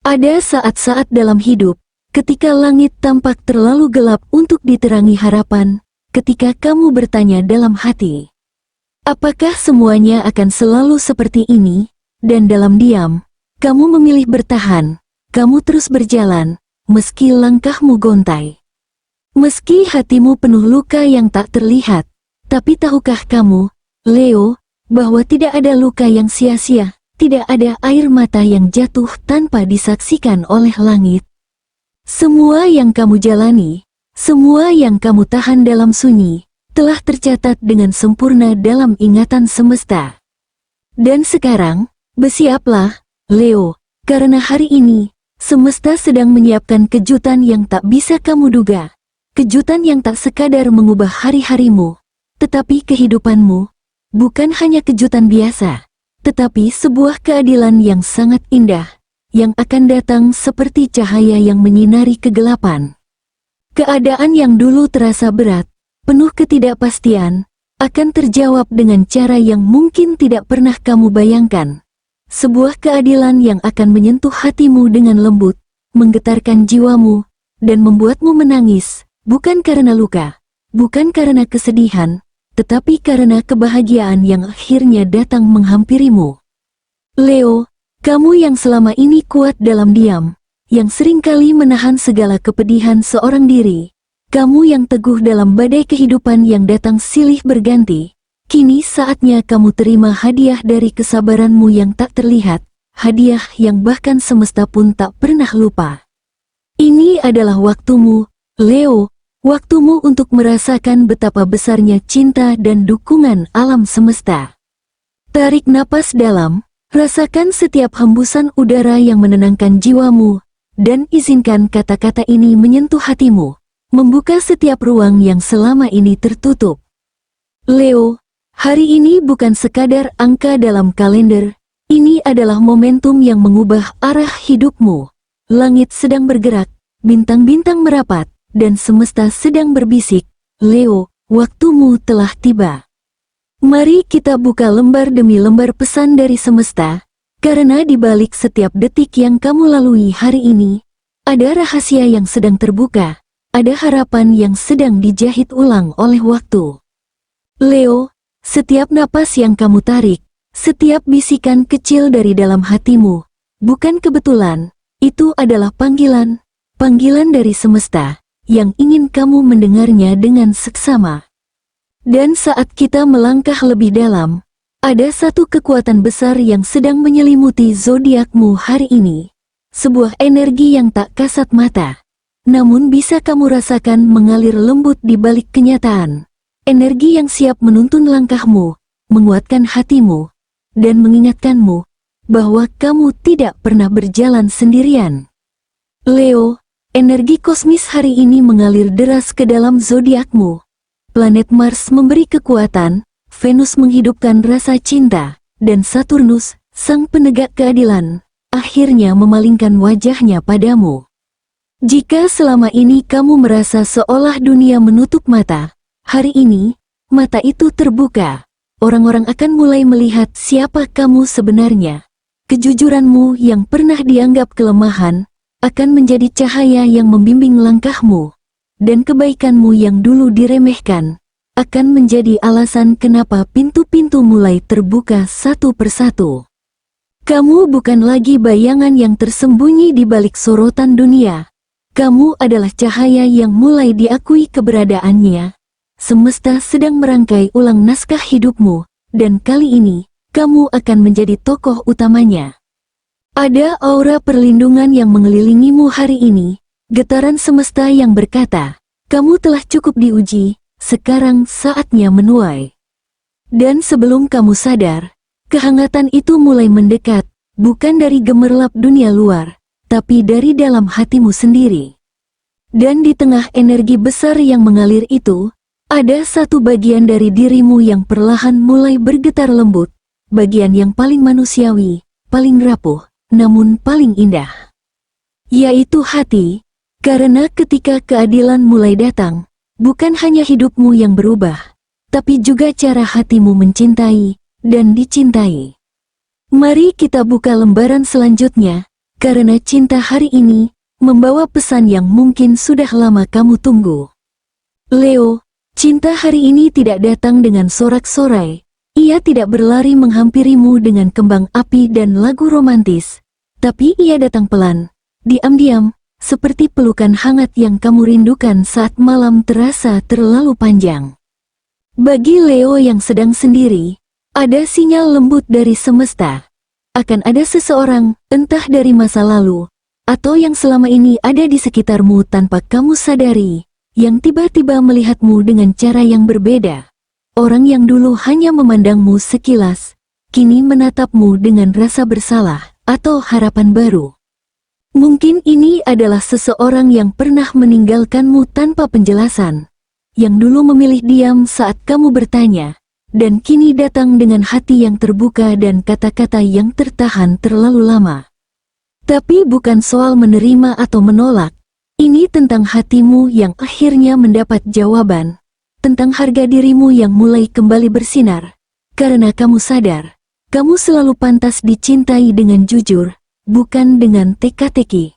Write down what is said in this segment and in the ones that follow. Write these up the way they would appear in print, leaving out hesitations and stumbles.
Ada saat-saat dalam hidup, ketika langit tampak terlalu gelap untuk diterangi harapan, ketika kamu bertanya dalam hati, apakah semuanya akan selalu seperti ini? Dan dalam diam, kamu memilih bertahan, kamu terus berjalan, meski langkahmu gontai. Meski hatimu penuh luka yang tak terlihat, tapi tahukah kamu, Leo, bahwa tidak ada luka yang sia-sia? Tidak ada air mata yang jatuh tanpa disaksikan oleh langit. Semua yang kamu jalani, semua yang kamu tahan dalam sunyi, telah tercatat dengan sempurna dalam ingatan semesta. Dan sekarang, bersiaplah, Leo, karena hari ini, semesta sedang menyiapkan kejutan yang tak bisa kamu duga. Kejutan yang tak sekadar mengubah hari-harimu, tetapi kehidupanmu. Bukan hanya kejutan biasa, tetapi sebuah keadilan yang sangat indah, yang akan datang seperti cahaya yang menyinari kegelapan. Keadaan yang dulu terasa berat, penuh ketidakpastian, akan terjawab dengan cara yang mungkin tidak pernah kamu bayangkan. Sebuah keadilan yang akan menyentuh hatimu dengan lembut, menggetarkan jiwamu, dan membuatmu menangis, bukan karena luka, bukan karena kesedihan, tetapi karena kebahagiaan yang akhirnya datang menghampirimu. Leo, kamu yang selama ini kuat dalam diam, yang seringkali menahan segala kepedihan seorang diri, kamu yang teguh dalam badai kehidupan yang datang silih berganti, kini saatnya kamu terima hadiah dari kesabaranmu yang tak terlihat, hadiah yang bahkan semesta pun tak pernah lupa. Ini adalah waktumu, Leo, waktumu untuk merasakan betapa besarnya cinta dan dukungan alam semesta. Tarik napas dalam, rasakan setiap hembusan udara yang menenangkan jiwamu, dan izinkan kata-kata ini menyentuh hatimu, membuka setiap ruang yang selama ini tertutup. Leo, hari ini bukan sekadar angka dalam kalender, ini adalah momentum yang mengubah arah hidupmu. Langit sedang bergerak, bintang-bintang merapat, dan semesta sedang berbisik, Leo, waktumu telah tiba. Mari kita buka lembar demi lembar pesan dari semesta, karena di balik setiap detik yang kamu lalui hari ini, ada rahasia yang sedang terbuka, ada harapan yang sedang dijahit ulang oleh waktu. Leo, setiap napas yang kamu tarik, setiap bisikan kecil dari dalam hatimu, bukan kebetulan, itu adalah panggilan, panggilan dari semesta, yang ingin kamu mendengarnya dengan seksama. Dan saat kita melangkah lebih dalam, ada satu kekuatan besar yang sedang menyelimuti zodiakmu hari ini. Sebuah energi yang tak kasat mata, namun bisa kamu rasakan mengalir lembut di balik kenyataan. Energi yang siap menuntun langkahmu, menguatkan hatimu, dan mengingatkanmu bahwa kamu tidak pernah berjalan sendirian. Leo, energi kosmis hari ini mengalir deras ke dalam zodiakmu. Planet Mars memberi kekuatan, Venus menghidupkan rasa cinta, dan Saturnus, sang penegak keadilan, akhirnya memalingkan wajahnya padamu. Jika selama ini kamu merasa seolah dunia menutup mata, hari ini, mata itu terbuka. Orang-orang akan mulai melihat siapa kamu sebenarnya. Kejujuranmu yang pernah dianggap kelemahan, akan menjadi cahaya yang membimbing langkahmu, dan kebaikanmu yang dulu diremehkan, akan menjadi alasan kenapa pintu-pintu mulai terbuka satu persatu. Kamu bukan lagi bayangan yang tersembunyi di balik sorotan dunia. Kamu adalah cahaya yang mulai diakui keberadaannya. Semesta sedang merangkai ulang naskah hidupmu, dan kali ini, kamu akan menjadi tokoh utamanya. Ada aura perlindungan yang mengelilingimu hari ini, getaran semesta yang berkata, kamu telah cukup diuji, sekarang saatnya menuai. Dan sebelum kamu sadar, kehangatan itu mulai mendekat, bukan dari gemerlap dunia luar, tapi dari dalam hatimu sendiri. Dan di tengah energi besar yang mengalir itu, ada satu bagian dari dirimu yang perlahan mulai bergetar lembut, bagian yang paling manusiawi, paling rapuh, namun paling indah, yaitu hati, karena ketika keadilan mulai datang, bukan hanya hidupmu yang berubah, tapi juga cara hatimu mencintai dan dicintai. Mari kita buka lembaran selanjutnya, karena cinta hari ini membawa pesan yang mungkin sudah lama kamu tunggu. Leo, cinta hari ini tidak datang dengan sorak-sorai. Ia tidak berlari menghampirimu dengan kembang api dan lagu romantis, tapi ia datang pelan, diam-diam, seperti pelukan hangat yang kamu rindukan saat malam terasa terlalu panjang. Bagi Leo yang sedang sendiri, ada sinyal lembut dari semesta. Akan ada seseorang, entah dari masa lalu, atau yang selama ini ada di sekitarmu tanpa kamu sadari, yang tiba-tiba melihatmu dengan cara yang berbeda. Orang yang dulu hanya memandangmu sekilas, kini menatapmu dengan rasa bersalah atau harapan baru. Mungkin ini adalah seseorang yang pernah meninggalkanmu tanpa penjelasan, yang dulu memilih diam saat kamu bertanya, dan kini datang dengan hati yang terbuka dan kata-kata yang tertahan terlalu lama. Tapi bukan soal menerima atau menolak, ini tentang hatimu yang akhirnya mendapat jawaban. Tentang harga dirimu yang mulai kembali bersinar, karena kamu sadar, kamu selalu pantas dicintai dengan jujur, bukan dengan teka-teki.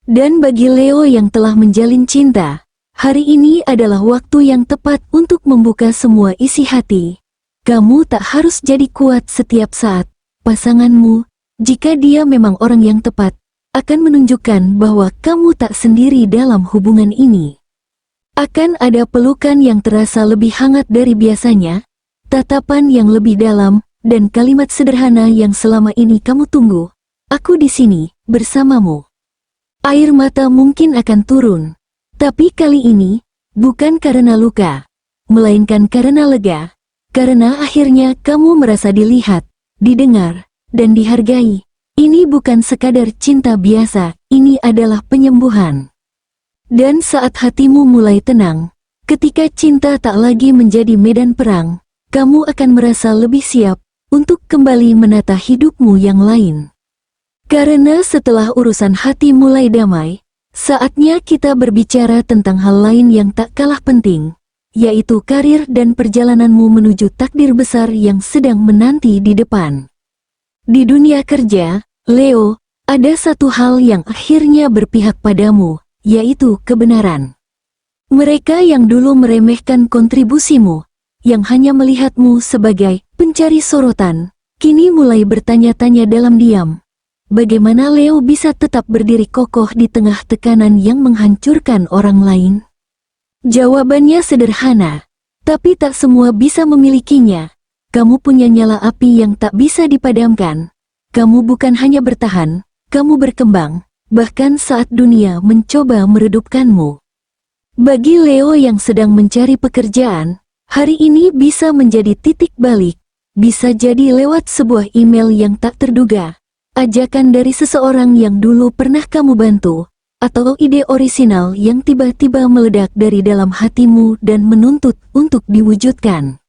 Dan bagi Leo yang telah menjalin cinta, hari ini adalah waktu yang tepat untuk membuka semua isi hati. Kamu tak harus jadi kuat setiap saat. Pasanganmu, jika dia memang orang yang tepat, akan menunjukkan bahwa kamu tak sendiri dalam hubungan ini. Akan ada pelukan yang terasa lebih hangat dari biasanya, tatapan yang lebih dalam, dan kalimat sederhana yang selama ini kamu tunggu. Aku di sini, bersamamu. Air mata mungkin akan turun, tapi kali ini, bukan karena luka, melainkan karena lega, karena akhirnya kamu merasa dilihat, didengar, dan dihargai. Ini bukan sekadar cinta biasa, ini adalah penyembuhan. Dan saat hatimu mulai tenang, ketika cinta tak lagi menjadi medan perang, kamu akan merasa lebih siap untuk kembali menata hidupmu yang lain. Karena setelah urusan hati mulai damai, saatnya kita berbicara tentang hal lain yang tak kalah penting, yaitu karir dan perjalananmu menuju takdir besar yang sedang menanti di depan. Di dunia kerja, Leo, ada satu hal yang akhirnya berpihak padamu, yaitu kebenaran. Mereka yang dulu meremehkan kontribusimu, yang hanya melihatmu sebagai pencari sorotan, kini mulai bertanya-tanya dalam diam. Bagaimana Leo bisa tetap berdiri kokoh di tengah tekanan yang menghancurkan orang lain? Jawabannya sederhana, tapi tak semua bisa memilikinya. Kamu punya nyala api yang tak bisa dipadamkan. Kamu bukan hanya bertahan, kamu berkembang. Bahkan saat dunia mencoba meredupkanmu. Bagi Leo yang sedang mencari pekerjaan, hari ini bisa menjadi titik balik, bisa jadi lewat sebuah email yang tak terduga, ajakan dari seseorang yang dulu pernah kamu bantu, atau ide orisinal yang tiba-tiba meledak dari dalam hatimu dan menuntut untuk diwujudkan.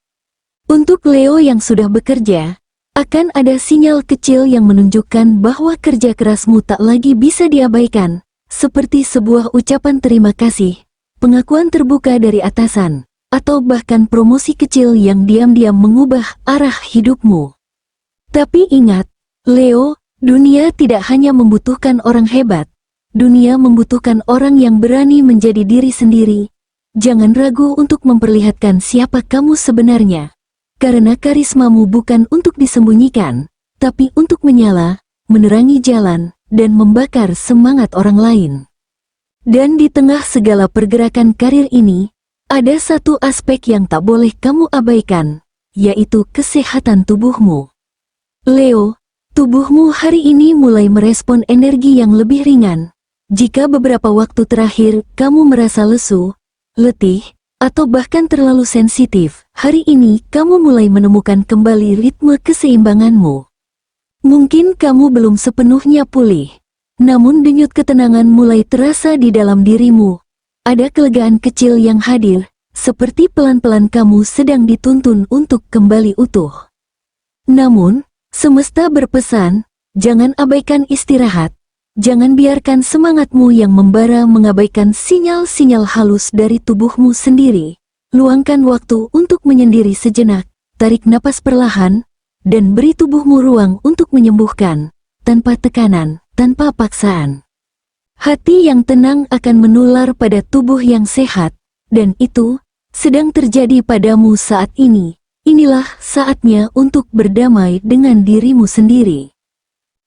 Untuk Leo yang sudah bekerja, akan ada sinyal kecil yang menunjukkan bahwa kerja kerasmu tak lagi bisa diabaikan, seperti sebuah ucapan terima kasih, pengakuan terbuka dari atasan, atau bahkan promosi kecil yang diam-diam mengubah arah hidupmu. Tapi ingat, Leo, dunia tidak hanya membutuhkan orang hebat, dunia membutuhkan orang yang berani menjadi diri sendiri. Jangan ragu untuk memperlihatkan siapa kamu sebenarnya. Karena karismamu bukan untuk disembunyikan, tapi untuk menyala, menerangi jalan, dan membakar semangat orang lain. Dan di tengah segala pergerakan karir ini, ada satu aspek yang tak boleh kamu abaikan, yaitu kesehatan tubuhmu. Leo, tubuhmu hari ini mulai merespon energi yang lebih ringan. Jika beberapa waktu terakhir kamu merasa lesu, letih, atau bahkan terlalu sensitif, hari ini kamu mulai menemukan kembali ritme keseimbanganmu. Mungkin kamu belum sepenuhnya pulih, namun denyut ketenangan mulai terasa di dalam dirimu. Ada kelegaan kecil yang hadir, seperti pelan-pelan kamu sedang dituntun untuk kembali utuh. Namun, semesta berpesan, jangan abaikan istirahat. Jangan biarkan semangatmu yang membara mengabaikan sinyal-sinyal halus dari tubuhmu sendiri. Luangkan waktu untuk menyendiri sejenak, tarik napas perlahan, dan beri tubuhmu ruang untuk menyembuhkan, tanpa tekanan, tanpa paksaan. Hati yang tenang akan menular pada tubuh yang sehat, dan itu sedang terjadi padamu saat ini. Inilah saatnya untuk berdamai dengan dirimu sendiri.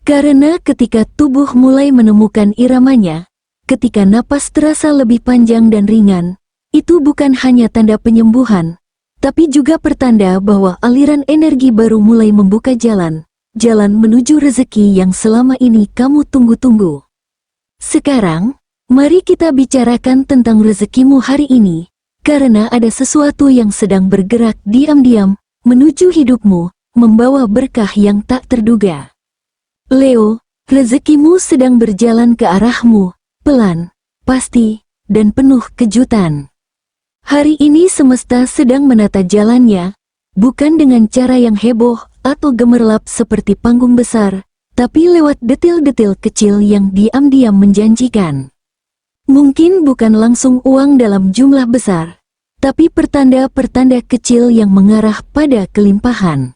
Karena ketika tubuh mulai menemukan iramanya, ketika napas terasa lebih panjang dan ringan, itu bukan hanya tanda penyembuhan, tapi juga pertanda bahwa aliran energi baru mulai membuka jalan menuju rezeki yang selama ini kamu tunggu-tunggu. Sekarang, mari kita bicarakan tentang rezekimu hari ini, karena ada sesuatu yang sedang bergerak diam-diam menuju hidupmu, membawa berkah yang tak terduga. Leo, rezekimu sedang berjalan ke arahmu, pelan, pasti, dan penuh kejutan. Hari ini semesta sedang menata jalannya, bukan dengan cara yang heboh atau gemerlap seperti panggung besar, tapi lewat detil-detil kecil yang diam-diam menjanjikan. Mungkin bukan langsung uang dalam jumlah besar, tapi pertanda-pertanda kecil yang mengarah pada kelimpahan.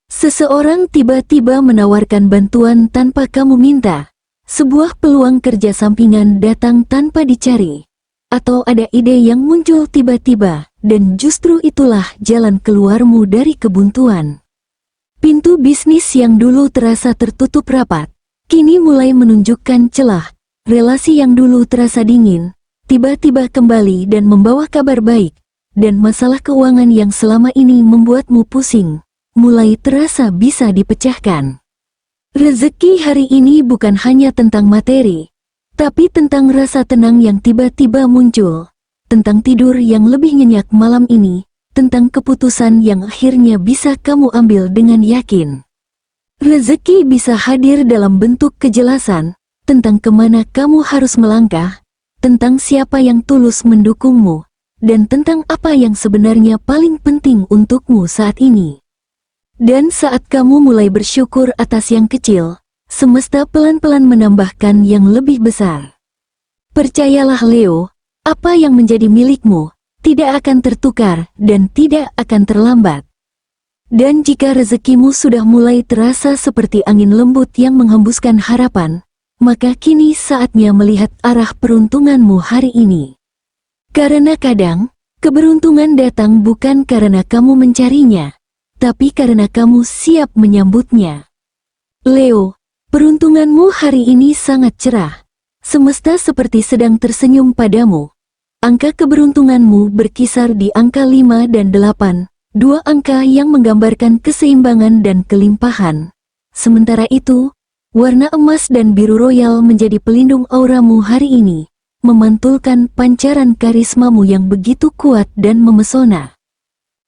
Seseorang tiba-tiba menawarkan bantuan tanpa kamu minta, sebuah peluang kerja sampingan datang tanpa dicari, atau ada ide yang muncul tiba-tiba, dan justru itulah jalan keluarmu dari kebuntuan. Pintu bisnis yang dulu terasa tertutup rapat, kini mulai menunjukkan celah. Relasi yang dulu terasa dingin, tiba-tiba kembali dan membawa kabar baik, dan masalah keuangan yang selama ini membuatmu pusing, mulai terasa bisa dipecahkan. Rezeki hari ini bukan hanya tentang materi, tapi tentang rasa tenang yang tiba-tiba muncul, tentang tidur yang lebih nyenyak malam ini, tentang keputusan yang akhirnya bisa kamu ambil dengan yakin. Rezeki bisa hadir dalam bentuk kejelasan, tentang kemana kamu harus melangkah, tentang siapa yang tulus mendukungmu, dan tentang apa yang sebenarnya paling penting untukmu saat ini. Dan saat kamu mulai bersyukur atas yang kecil, semesta pelan-pelan menambahkan yang lebih besar. Percayalah Leo, apa yang menjadi milikmu tidak akan tertukar dan tidak akan terlambat. Dan jika rezekimu sudah mulai terasa seperti angin lembut yang menghembuskan harapan, maka kini saatnya melihat arah peruntunganmu hari ini. Karena kadang, keberuntungan datang bukan karena kamu mencarinya, tapi karena kamu siap menyambutnya. Leo, peruntunganmu hari ini sangat cerah. Semesta seperti sedang tersenyum padamu. Angka keberuntunganmu berkisar di angka 5 dan 8, dua angka yang menggambarkan keseimbangan dan kelimpahan. Sementara itu, warna emas dan biru royal menjadi pelindung auramu hari ini, memantulkan pancaran karismamu yang begitu kuat dan memesona.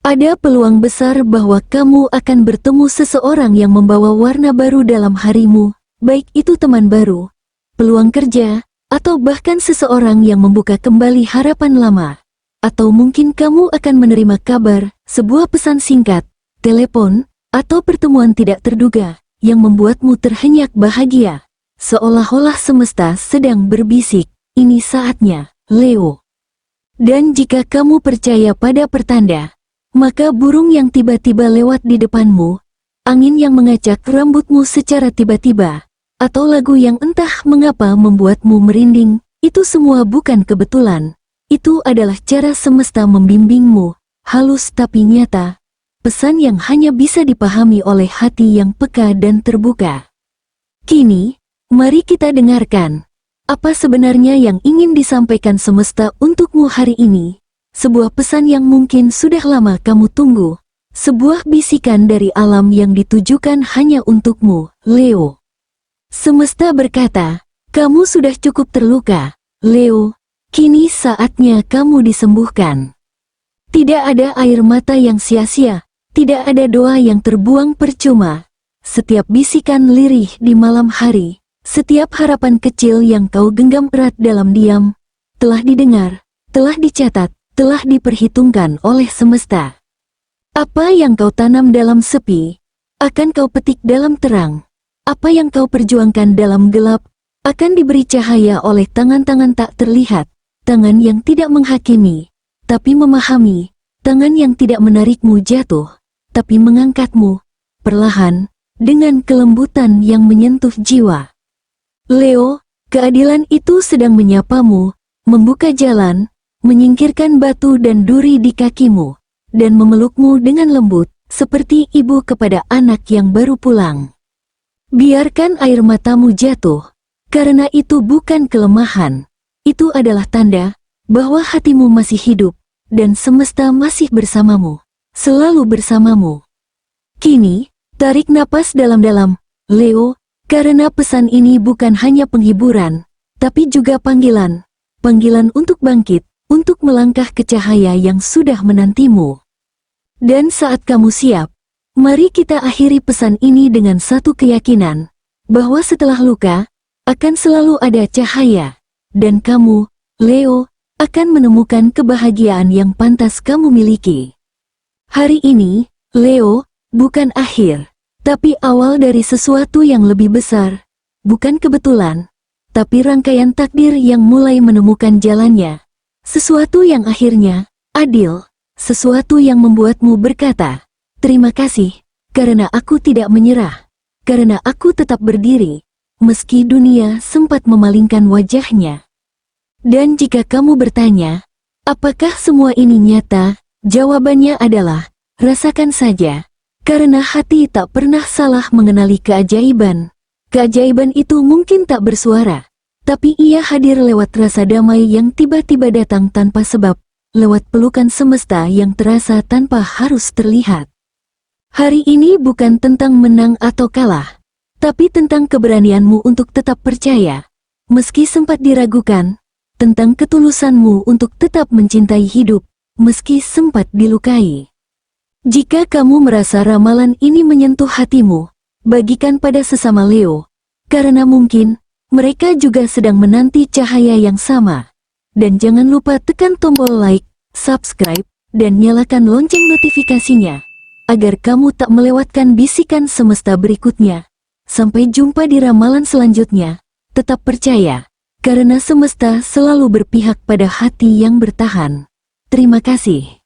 Ada peluang besar bahwa kamu akan bertemu seseorang yang membawa warna baru dalam harimu, baik itu teman baru, peluang kerja, atau bahkan seseorang yang membuka kembali harapan lama. Atau mungkin kamu akan menerima kabar, sebuah pesan singkat, telepon, atau pertemuan tidak terduga, yang membuatmu terhenyak bahagia. Seolah-olah semesta sedang berbisik, ini saatnya, Leo. Dan jika kamu percaya pada pertanda, maka burung yang tiba-tiba lewat di depanmu, angin yang mengacak rambutmu secara tiba-tiba, atau lagu yang entah mengapa membuatmu merinding, itu semua bukan kebetulan. Itu adalah cara semesta membimbingmu, halus tapi nyata, pesan yang hanya bisa dipahami oleh hati yang peka dan terbuka. Kini, mari kita dengarkan, apa sebenarnya yang ingin disampaikan semesta untukmu hari ini. Sebuah pesan yang mungkin sudah lama kamu tunggu. Sebuah bisikan dari alam yang ditujukan hanya untukmu, Leo. Semesta berkata, kamu sudah cukup terluka, Leo. Kini saatnya kamu disembuhkan. Tidak ada air mata yang sia-sia, tidak ada doa yang terbuang percuma. Setiap bisikan lirih di malam hari, setiap harapan kecil yang kau genggam erat dalam diam, telah didengar, telah dicatat, telah diperhitungkan oleh semesta. Apa yang kau tanam dalam sepi, akan kau petik dalam terang. Apa yang kau perjuangkan dalam gelap, akan diberi cahaya oleh tangan-tangan tak terlihat, tangan yang tidak menghakimi, tapi memahami, tangan yang tidak menarikmu jatuh, tapi mengangkatmu, perlahan, dengan kelembutan yang menyentuh jiwa. Leo, keadilan itu sedang menyapamu, membuka jalan, menyingkirkan batu dan duri di kakimu, dan memelukmu dengan lembut, seperti ibu kepada anak yang baru pulang. Biarkan air matamu jatuh, karena itu bukan kelemahan. Itu adalah tanda bahwa hatimu masih hidup, dan semesta masih bersamamu, selalu bersamamu. Kini, tarik napas dalam-dalam, Leo, karena pesan ini bukan hanya penghiburan, tapi juga panggilan. Panggilan untuk bangkit, untuk melangkah ke cahaya yang sudah menantimu. Dan saat kamu siap, mari kita akhiri pesan ini dengan satu keyakinan, bahwa setelah luka, akan selalu ada cahaya, dan kamu, Leo, akan menemukan kebahagiaan yang pantas kamu miliki. Hari ini, Leo, bukan akhir, tapi awal dari sesuatu yang lebih besar, bukan kebetulan, tapi rangkaian takdir yang mulai menemukan jalannya. Sesuatu yang akhirnya adil, sesuatu yang membuatmu berkata, terima kasih, karena aku tidak menyerah, karena aku tetap berdiri, meski dunia sempat memalingkan wajahnya. Dan jika kamu bertanya, apakah semua ini nyata? Jawabannya adalah, rasakan saja. Karena hati tak pernah salah mengenali keajaiban. Keajaiban itu mungkin tak bersuara, tapi ia hadir lewat rasa damai yang tiba-tiba datang tanpa sebab, lewat pelukan semesta yang terasa tanpa harus terlihat. Hari ini bukan tentang menang atau kalah, tapi tentang keberanianmu untuk tetap percaya, meski sempat diragukan, tentang ketulusanmu untuk tetap mencintai hidup, meski sempat dilukai. Jika kamu merasa ramalan ini menyentuh hatimu, bagikan pada sesama Leo, karena mungkin mereka juga sedang menanti cahaya yang sama. Dan jangan lupa tekan tombol like, subscribe, dan nyalakan lonceng notifikasinya, agar kamu tak melewatkan bisikan semesta berikutnya. Sampai jumpa di ramalan selanjutnya, tetap percaya, karena semesta selalu berpihak pada hati yang bertahan. Terima kasih.